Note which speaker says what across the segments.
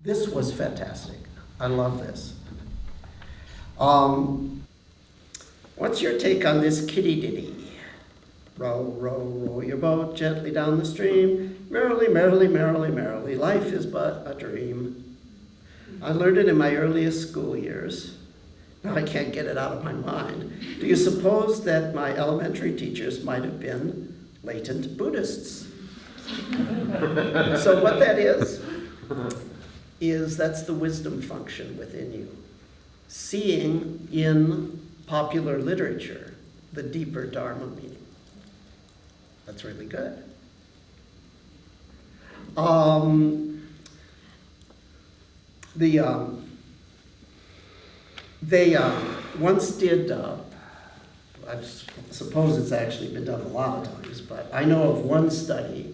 Speaker 1: This was fantastic. I love this. What's your take on this kitty ditty? Row, row, row your boat gently down the stream. Merrily, merrily, merrily, merrily, life is but a dream. I learned it in my earliest school years. Now I can't get it out of my mind. Do you suppose that my elementary teachers might have been latent Buddhists? So what that is that's the wisdom function within you. Seeing in popular literature the deeper Dharma meaning. That's really good. They once did, I suppose it's actually been done a lot of times, but I know of one study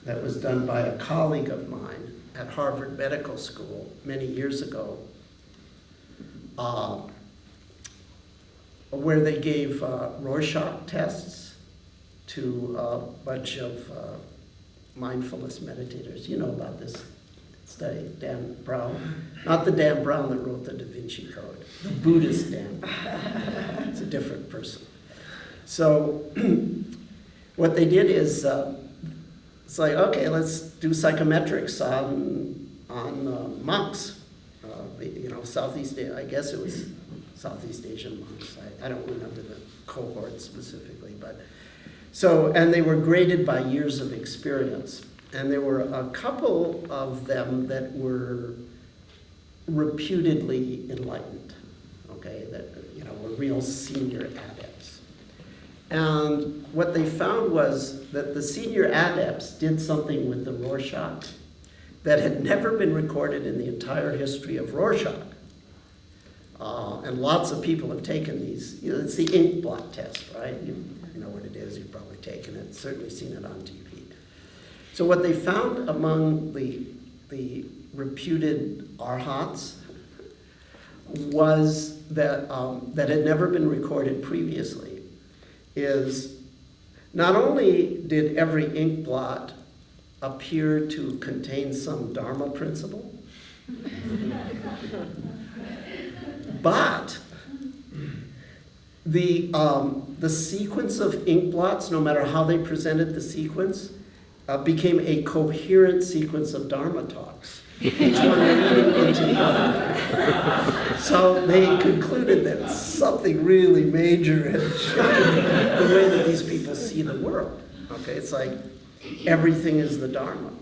Speaker 1: that was done by a colleague of mine at Harvard Medical School many years ago, where they gave Rorschach tests to a bunch of mindfulness meditators. You know about this study, Dan Brown. Not the Dan Brown that wrote the Da Vinci Code, the Buddhist Dan. It's a different person. So what they did is, it's like, okay, let's do psychometrics on monks. Southeast, I guess it was Southeast Asian monks. I don't remember the cohort specifically, but and they were graded by years of experience. And there were a couple of them that were reputedly enlightened, okay, that were real senior adepts. And what they found was that the senior adepts did something with the Rorschach that had never been recorded in the entire history of Rorschach. And lots of people have taken these. It's the ink blot test, right? You know what it is. You've probably taken it. Certainly seen it on TV. So what they found among the reputed arhats was that had never been recorded previously is not only did every ink blot appear to contain some Dharma principle, but the sequence of ink blots, no matter how they presented the sequence, became a coherent sequence of Dharma talks, each one leading into the other. So they concluded that something really major had shifted the way that these people see the world. Okay, it's like everything is the Dharma.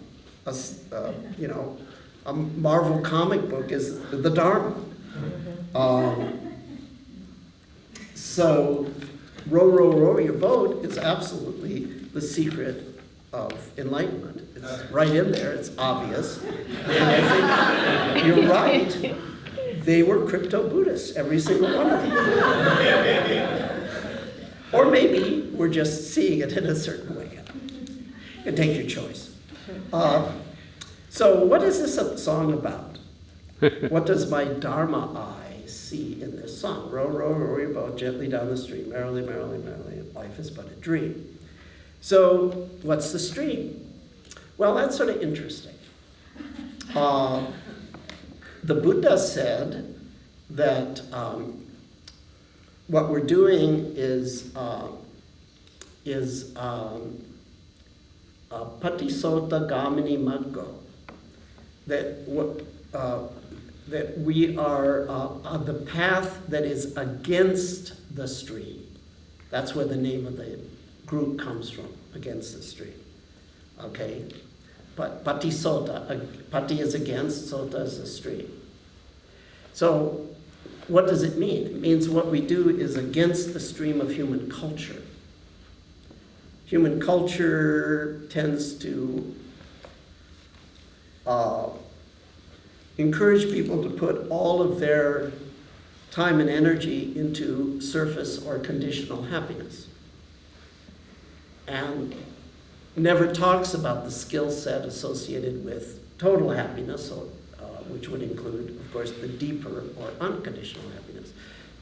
Speaker 1: A Marvel comic book is the Dharma. So row, row, row your boat is absolutely the secret of enlightenment. It's right in there, it's obvious. And I think you're right. They were crypto-Buddhists, every single one of them. Or maybe we're just seeing it in a certain way. You can take your choice. So what is this song about? What does my Dharma eye see in this song? Row, row, row your boat gently down the stream. Merrily, merrily, merrily, life is but a dream. So what's the stream? Well, that's sort of interesting. The Buddha said that what we're doing is patisota gamini maggo, that we are on the path that is against the stream. That's where the name of the group comes from, against the stream. Okay? But patisota, pati is against, sota is a stream. So what does it mean? It means what we do is against the stream of human culture. Human culture tends to encourage people to put all of their time and energy into surface or conditional happiness, and never talks about the skill set associated with total happiness, which would include, of course, the deeper or unconditional happiness.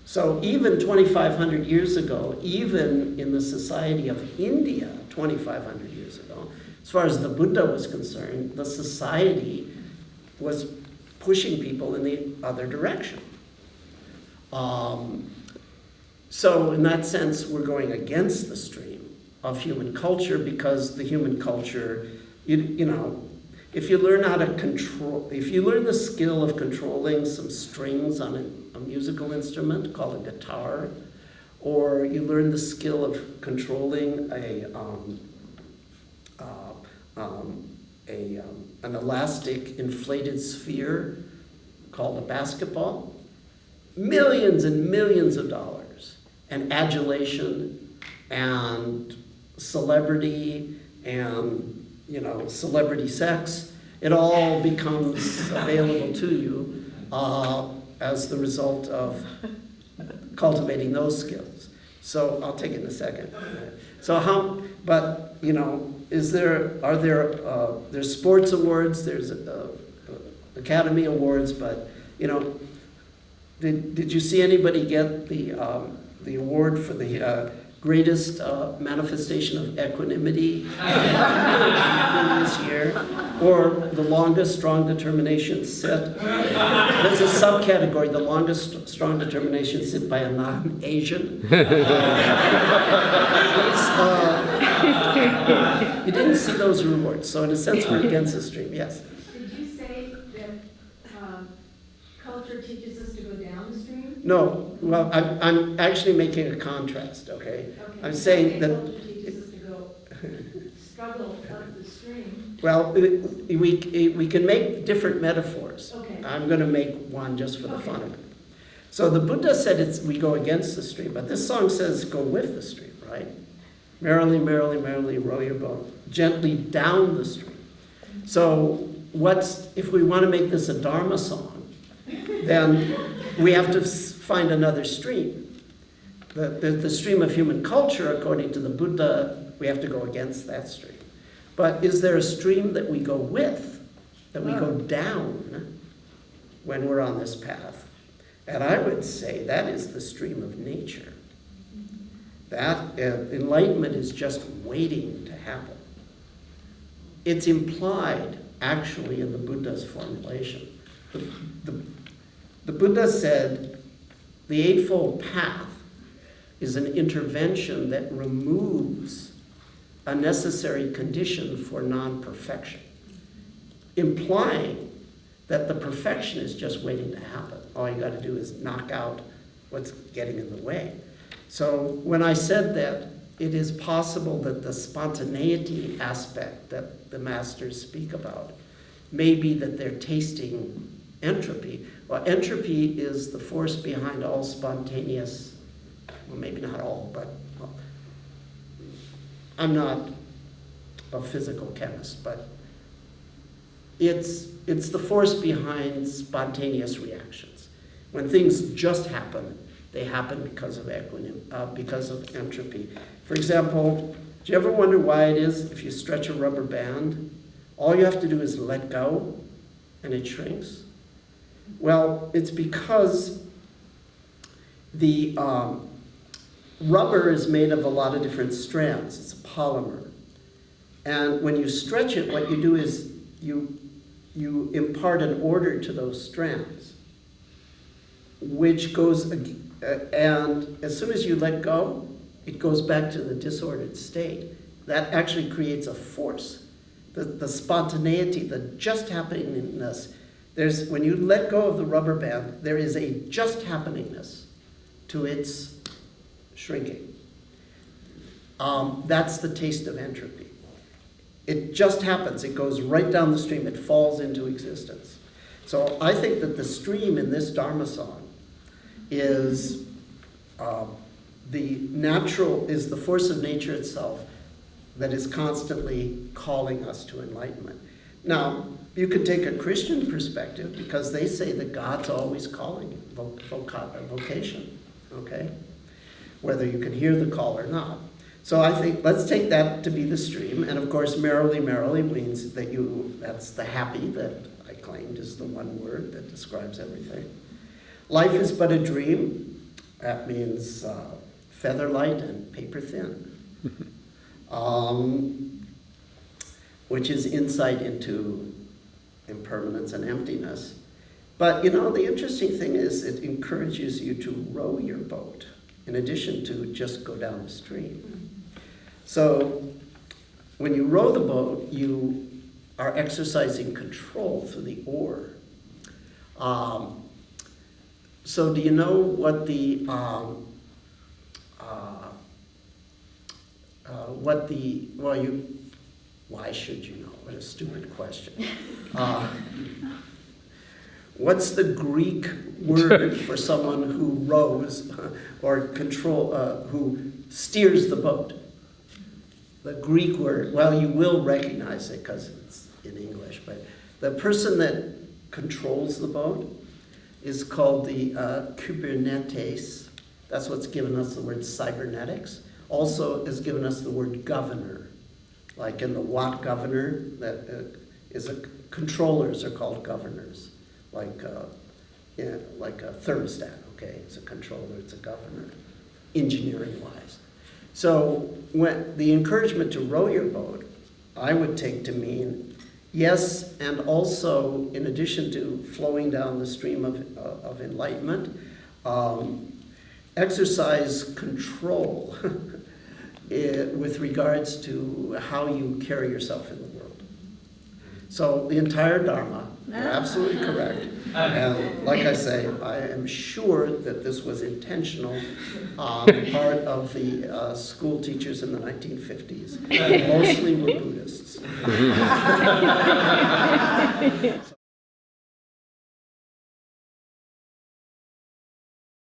Speaker 1: So even 2,500 years ago, even in the society of India 2,500 years ago, as far as the Buddha was concerned, the society was pushing people in the other direction. So in that sense, we're going against the stream of human culture, because the human culture, you know, if you learn how to control, if you learn the skill of controlling some strings on a musical instrument called a guitar, or you learn the skill of controlling an elastic inflated sphere called a basketball, millions and millions of dollars, and adulation and celebrity and, you know, celebrity sex, it all becomes available to you as the result of cultivating those skills. So I'll take it in a second. So but you know, there's sports awards, there's Academy Awards, but you know, did you see anybody get the award for the greatest manifestation of equanimity this year, or the longest strong determination sit? There's a subcategory, the longest strong determination sit by a non-Asian. You didn't see those rewards, so in a sense we're against the stream, yes.
Speaker 2: Did you say that culture teaches us to go down the stream?
Speaker 1: No, well, I'm actually making a contrast, okay? I'm saying that
Speaker 2: culture teaches us to go struggle up the stream.
Speaker 1: well, we can make different metaphors.
Speaker 2: Okay.
Speaker 1: I'm going to make one just for the fun of it. So the Buddha said we go against the stream, but this song says go with the stream, right? Merrily, merrily, merrily, row your boat gently down the stream. So if we want to make this a Dharma song, then we have to find another stream. The stream of human culture, according to the Buddha, we have to go against that stream. But is there a stream that we go with, that we go down when we're on this path? And I would say that is the stream of nature. That enlightenment is just waiting to happen. It's implied, actually, in the Buddha's formulation. The Buddha said the Eightfold Path is an intervention that removes a necessary condition for non-perfection, implying that the perfection is just waiting to happen. All you got to do is knock out what's getting in the way. So when I said that it is possible that the spontaneity aspect that the masters speak about may be that they're tasting entropy. Well, entropy is the force behind all spontaneous, well, maybe not all, but well, I'm not a physical chemist, but it's the force behind spontaneous reactions. When things just happen, they happen because of entropy. For example, do you ever wonder why it is if you stretch a rubber band, all you have to do is let go and it shrinks? Well, it's because the rubber is made of a lot of different strands. It's a polymer. And when you stretch it, what you do is you impart an order to those strands, which goes, and as soon as you let go, it goes back to the disordered state. That actually creates a force. The spontaneity, the just happeningness. When you let go of the rubber band, there is a just happeningness to its shrinking. That's the taste of entropy. It just happens. It goes right down the stream. It falls into existence. So I think that the stream in this Dharma song is the force of nature itself that is constantly calling us to enlightenment. Now, you could take a Christian perspective because they say that God's always calling you, vocation, okay? Whether you can hear the call or not. So I think let's take that to be the stream, and of course, merrily, merrily means that's the happy that I claimed is the one word that describes everything. Life is but a dream. That means feather light and paper thin, which is insight into impermanence and emptiness. But the interesting thing is it encourages you to row your boat in addition to just go down the stream. So when you row the boat, you are exercising control through the oar. So do you know what why should you know? What a stupid question. What's the Greek word for someone who rows or who steers the boat? The Greek word, well, you will recognize it because it's in English, but the person that controls the boat is called the Kubernetes. That's what's given us the word cybernetics. Also has given us the word governor. Like in the Watt governor, controllers are called governors. Like a thermostat, okay? It's a controller, it's a governor, engineering-wise. So when the encouragement to row your boat, I would take to mean, yes, and also in addition to flowing down the stream of enlightenment, exercise control with regards to how you carry yourself in the world. So the entire Dharma, you're absolutely correct. And like I say, I am sure that this was intentional on the part of the school teachers in the 1950s. Mostly were Buddhists.